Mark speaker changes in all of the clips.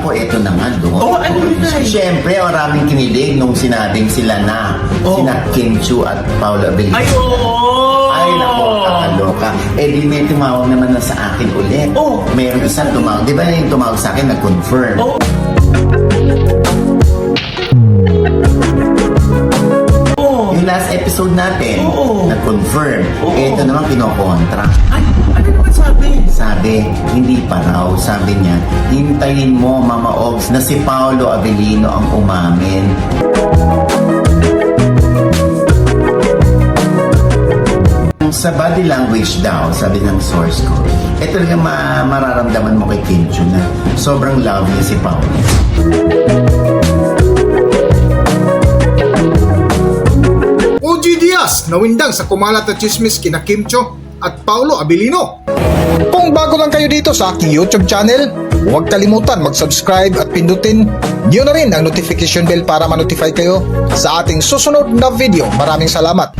Speaker 1: Naku, ito na nga doon.
Speaker 2: Oh, ano yun na?
Speaker 1: Siyempre, maraming kinilig nung sinabing sila na. Sina Kim Chiu at Paula Abelino.
Speaker 2: Ay, oo!
Speaker 1: Ay, naku, kakaloka. Eh, di may tumawag naman na sa akin ulit.
Speaker 2: Oh.
Speaker 1: Mayroong isang tumawag. Di ba yung tumawag sa akin, nag-confirm?
Speaker 2: Oh.
Speaker 1: Yung last episode natin,
Speaker 2: Oo.
Speaker 1: nag-confirm.
Speaker 2: Oo.
Speaker 1: Eh, ito naman kinokontra.
Speaker 2: Ay, ano naman sabi?
Speaker 1: Sabi, hindi pa raw. Sabi niya, hintayin mo, Mama Ogs, na si Paolo Abelino ang umamin. Sa body language daw, sabi ng source ko, talaga mararamdaman mo kay Kim Chiu na sobrang love niya si Paolo.
Speaker 3: OG Diaz, nawindang sa kumalat na chismis kina Kim Chiu at Paolo Abelino. Kung bago lang kayo dito sa aking YouTube channel, huwag kalimutan mag-subscribe at pindutin niyo na rin ang notification bell para ma-notify kayo sa ating susunod na video. Maraming salamat!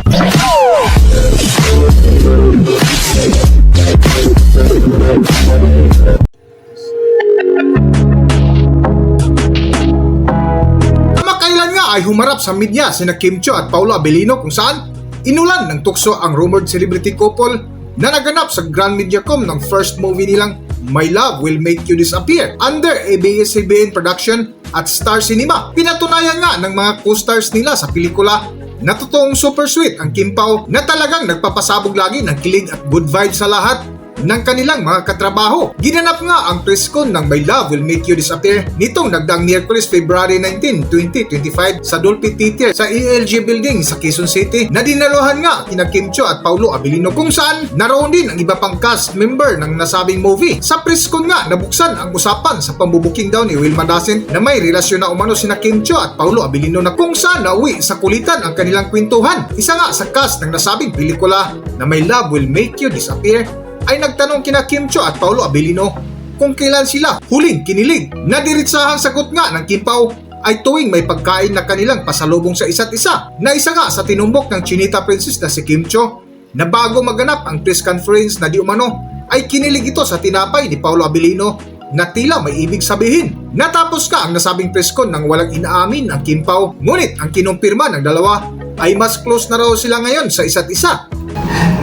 Speaker 3: Kamakailan nga ay humarap sa media sina Kim Chiu at Paolo Abelino kung saan inulan ng tukso ang rumored celebrity couple na naganap sa Grand Mediacom ng first movie nilang My Love Will Make You Disappear under ABS-CBN Production at Star Cinema. Pinatunayan nga ng mga co-stars nila sa pelikula na totoong super sweet ang Kim Pao na talagang nagpapasabog lagi ng kilig at good vibes sa lahat ng kanilang mga katrabaho. Ginanap nga ang press con ng My Love Will Make You Disappear nitong nagdaang Miyerkules, February 19, 2025 sa Dolphy Theater sa ELG Building sa Quezon City na dinaluhan nga kina Kim Chiu at Paolo Abelino kung saan naroon din ang iba pang cast member ng nasabing movie. Sa press con nga nabuksan ang usapan sa pambubuking daw ni Wilma Dacent na may relasyon na umano sina Kim Chiu at Paolo Abelino na kung saan nauwi sa kulitan ang kanilang kwentuhan. Isa nga sa cast ng nasabing pelikula na My Love Will Make You Disappear ay nagtanong kina Kim Chiu at Paolo Abelino kung kailan sila huling kinilig. Nadiritsahang sagot nga ng Kim Pao ay tuwing may pagkain na kanilang pasalubong sa isa't isa, na isa nga sa tinumbok ng Chinita Princess na si Kim Chiu na bago maganap ang press conference na di umano ay kinilig ito sa tinapay ni Paolo Abelino na tila may ibig sabihin. Natapos ka ang nasabing press con nang walang inaamin ang Kim Pao, ngunit ang kinumpirma ng dalawa ay mas close na raw sila ngayon sa isa't isa.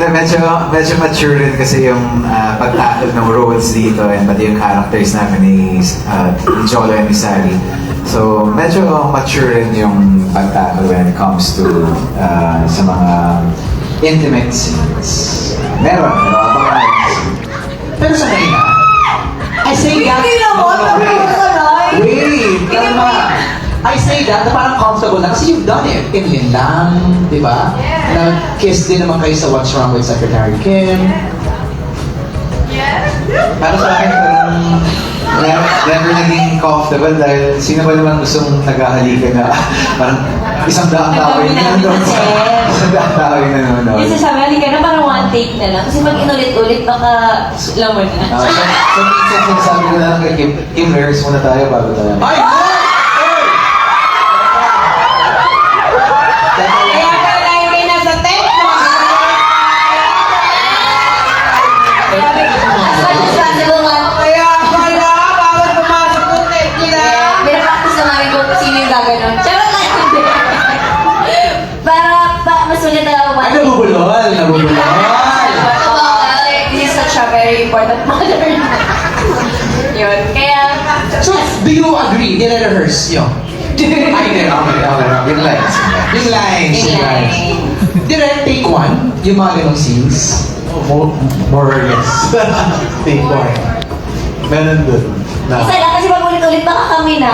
Speaker 4: Medyo mature rin kasi yung pagtakot ng roles dito and pati yung characters namin ni Jolo and ni Sally. So medyo mature rin yung pagtakot when it comes to sa mga intimate scenes. Meron. Pero sa kanina, I say that... Wait! Tama! I say that na parang comfortable na kasi you've done it in Lindang, di ba? Yeah. Nag-kiss din naman kayo sa What's Wrong with Secretary Kim.
Speaker 5: Yes.
Speaker 4: Para sa akin, never naging comfortable dahil sino ba naman gustong naghahalikan na parang isang daang tao yung nanonood. Isang daang tao yung nanonood.
Speaker 5: Kasi sabi, halika na parang one take na lang. Kasi pag inulit-ulit, baka lamon na.
Speaker 4: So minsan sinasabi ko na lang kay Kim, rehearse muna tayo bago tayo. Ay!
Speaker 5: Kaya pala tayo kayo nasa tent mo. Kaya pala, bawal pumasok ng tent nila. Pinapractice na namin kung sino yung gaganon. Charot lang. Para mas ulit na one
Speaker 4: Ay,
Speaker 5: take.
Speaker 4: nabubulol!
Speaker 5: This is such a very important matter. Yun. Kaya...
Speaker 6: So, do you agree? Nire-rehearse yun?
Speaker 4: Ay, hindi. Okay. Yung lines. Yung lines.
Speaker 6: Direct take one, yung mga ganong scenes.
Speaker 4: More or less. Take one. Meron dun.
Speaker 5: Isa lang kasi pag ulit-ulit baka kami na.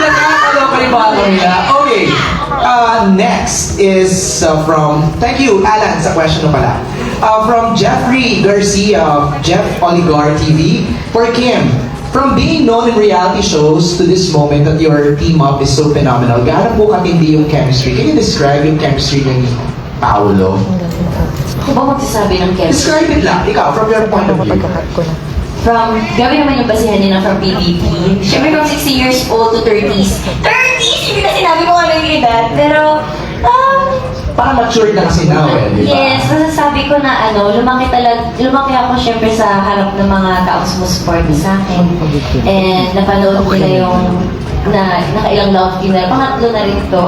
Speaker 6: Nakakaloka rin mga nila. Okay. Next is from, thank you, Alan, sa question mo pala. From Jeffrey Garcia of Jeff Oligar TV. For Kim, from being known in reality shows to this moment that your team up is so phenomenal, gaano po katindi yung chemistry? Can you describe yung chemistry ni Paolo?
Speaker 5: Ako ba magsasabi ng chemistry?
Speaker 6: Describe it lang, ikaw, from your point of view.
Speaker 5: From, gabi naman yung basihan nila from PBB. Siyempre from 60 years old to 30s. 30s! Hindi na sinabi ko ano yung edad. Pero,
Speaker 6: Parang mature na kasi now eh, di ba?
Speaker 5: Yes, masasabi ko na lumaki ako syempre sa harap ng mga taong sumusuporta sa akin. And napanood ko na yung nakailang love team na, pangatlo na rin to.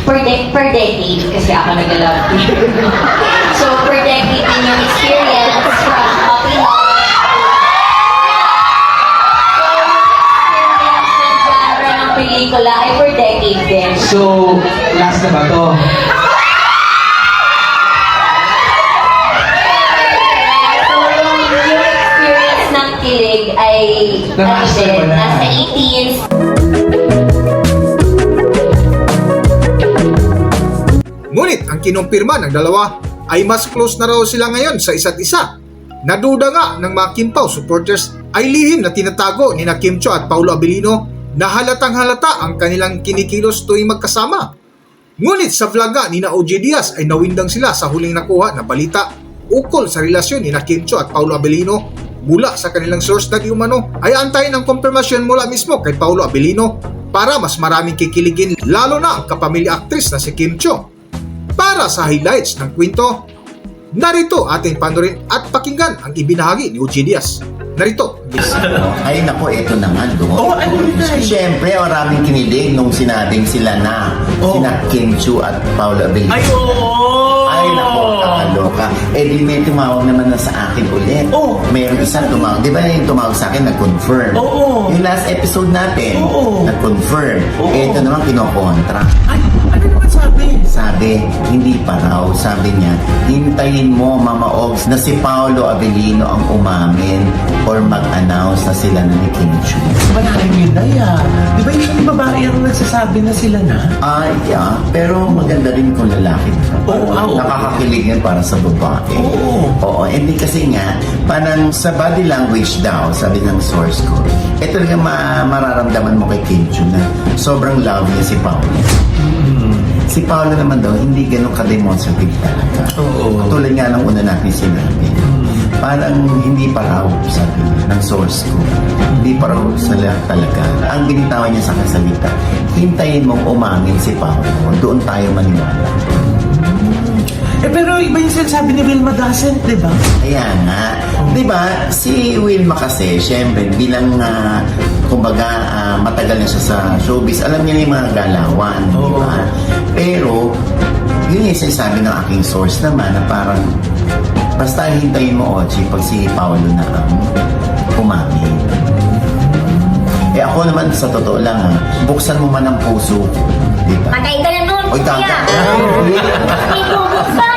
Speaker 5: Per decade, kasi ako nag-love team. So, per decade din yung experience from Puppy Love. So, yung experience ng genre ng pelikula ay per decade din.
Speaker 6: So, last na ba to?
Speaker 5: So, yung experience ng kilig ay
Speaker 6: Na-master mo na.
Speaker 5: nasa 18s.
Speaker 3: Ngunit ang kinumpirma ng dalawa ay mas close na raw sila ngayon sa isa't isa. Naduda nga ng mga Kim Pao supporters ay lihim na tinatago ni na Kim Cho at Paolo Abilino na halatang halata ang kanilang kinikilos tuwing magkasama. Ngunit sa vlog nga ni na OG Diaz ay nawindang sila sa huling nakuha na balita ukol sa relasyon ni na Kim Cho at Paolo Abilino mula sa kanilang source na di umano ay antayin ang konfirmasyon mula mismo kay Paolo Abilino para mas maraming kikiligin lalo na ang kapamilya aktris na si Kim Cho. Para sa highlights ng kwento, narito ating panorin at pakinggan ang ibinahagi ni OG Diaz. Narito.
Speaker 1: Ay nako, eto na nga doon.
Speaker 2: Oo, ano yun na?
Speaker 1: Siyempre, maraming kinilig nung sinabing sila na.
Speaker 2: Oo.
Speaker 1: Sina Kim Chu at Paolo Abilino.
Speaker 2: Ay, oo!
Speaker 1: Ay nako, kakaloka. Eh di may tumawag naman na sa akin ulit.
Speaker 2: Oo.
Speaker 1: Mayroong isang tumawag. Di ba yung tumawag sa akin, nag-confirm?
Speaker 2: Oo.
Speaker 1: Yung last episode natin,
Speaker 2: Oo.
Speaker 1: nag-confirm.
Speaker 2: Oo.
Speaker 1: Eh, ito naman kinokontra.
Speaker 2: Ay, ano naman sabi?
Speaker 1: Sabi, hindi pa raw. Sabi niya, hintayin mo, Mama Ogs, na si Paolo Abilino ang umamin or mag-announce na sila na ni Kim Chu.
Speaker 2: Malalim yun na yan. Di ba yung babae ang nagsasabi na sila na?
Speaker 1: Ay, yeah. Pero maganda rin kung lalaki.
Speaker 2: Oo, oo.
Speaker 1: Nakakakilig yan para sa babae.
Speaker 2: Oo.
Speaker 1: Oo, hindi kasi nga, parang sa body language daw, sabi ng source ko, ito talaga mararamdaman mo kay Kim Chu na sobrang love niya si Paolo. Si Paolo naman daw, hindi ganun ka-demonstrative talaga.
Speaker 2: Oo.
Speaker 1: Tulad nga ng una natin sinabi. Parang hindi pa raw, sabi niya, ng source ko. Hindi pa raw sila talaga. Ang binitawan niya sa kasalita, hintayin mong umamin si Paolo. Doon tayo maniwala.
Speaker 2: Eh, pero iba yung sinasabi ni Wilma Dasent, di ba?
Speaker 1: Kaya nga, di ba, si Wilma kasi, syempre, bilang, kumbaga, matagal na siya sa showbiz, alam niya na yung mga galawan, di
Speaker 2: Oo.
Speaker 1: ba? Pero, yun yung sinasabi ng aking source naman, na parang, basta hintayin mo, Ochi, pag si Paolo na ang umamin. Eh ako naman, sa totoo lang, buksan mo man ang puso ko, di ba?
Speaker 5: Patay ka na nun,
Speaker 1: Oy,
Speaker 5: kuya!
Speaker 1: tangka.
Speaker 5: Hindi ko buksan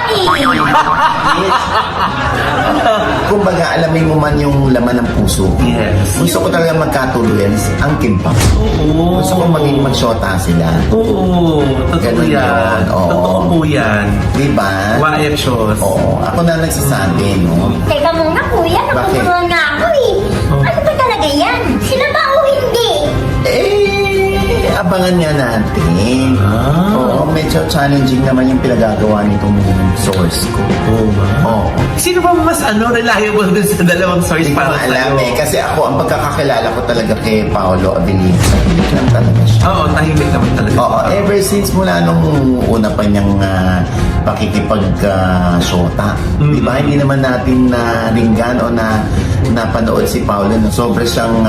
Speaker 1: Kumbaga, alamin mo man yung laman ng puso ko.
Speaker 2: Yes.
Speaker 1: Gusto ko talaga magkatuluyan ang Kim Pao.
Speaker 2: Oo.
Speaker 1: Gusto ko maging magsyota sila.
Speaker 2: Oo. Totoo
Speaker 1: Ganun
Speaker 2: yan.
Speaker 1: yun, oo.
Speaker 2: Totoo po yan.
Speaker 1: Di ba?
Speaker 2: Quiet shows.
Speaker 1: Oo. Ako na nagsasabi, no?
Speaker 5: Teka muna, kuya.
Speaker 1: Bakit?
Speaker 5: Napupunuan nga ako eh. Ano ba talaga yan? Sila ba o hindi?
Speaker 1: Abangan nga natin.
Speaker 2: Ah.
Speaker 1: Oo, medyo challenging naman yung pinagagawa nitong source ko.
Speaker 2: Oo ba?
Speaker 1: Oo.
Speaker 2: Sino ba mas reliable din sa dalawang source
Speaker 1: Hindi ko
Speaker 2: para
Speaker 1: alam
Speaker 2: sa'yo?
Speaker 1: eh. Kasi ako, ang pagkakakilala ko talaga kay Paolo Abilino, tahimik lang talaga siya.
Speaker 2: Oo, tahimik naman talaga.
Speaker 1: Oo, ever since mula nung una pa niyang pakikipag-shota. Di ba? Hindi naman natin naringgan o napanood si Paolo na sobra siyang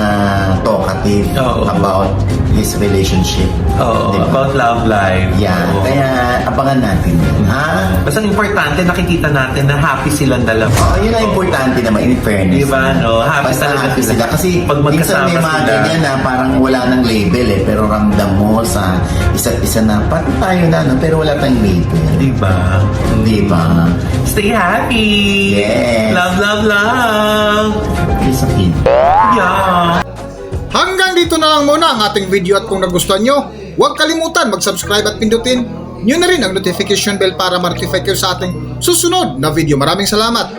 Speaker 1: talkative
Speaker 2: Oo.
Speaker 1: about his relationship.
Speaker 2: Oo,
Speaker 1: Di ba?
Speaker 2: about love life.
Speaker 1: Yeah,
Speaker 2: Oo.
Speaker 1: kaya abangan natin yun. Ha?
Speaker 2: Basta ang importante, nakikita natin na happy silang dalawa.
Speaker 1: Oo, yun ang importante naman, in fairness.
Speaker 2: Di ba, no? Happy
Speaker 1: Basta
Speaker 2: talaga
Speaker 1: happy
Speaker 2: sila.
Speaker 1: sila. Kasi
Speaker 2: Pag
Speaker 1: minsan may
Speaker 2: magkasama
Speaker 1: mga
Speaker 2: sila.
Speaker 1: ganyan na parang wala nang label eh. Pero ramdam mo sa isa't isa na, parang tayo na, no? Pero wala tayong label.
Speaker 2: Di ba?
Speaker 1: Di ba?
Speaker 2: Stay happy!
Speaker 1: Yes.
Speaker 2: Love, love, love!
Speaker 1: Please, okay.
Speaker 2: Yeah!
Speaker 3: Hanggang dito na lang muna ang ating video at kung nagustuhan nyo, huwag kalimutan mag-subscribe at pindutin nyo na rin ang notification bell para ma-notify kayo sa ating susunod na video. Maraming salamat!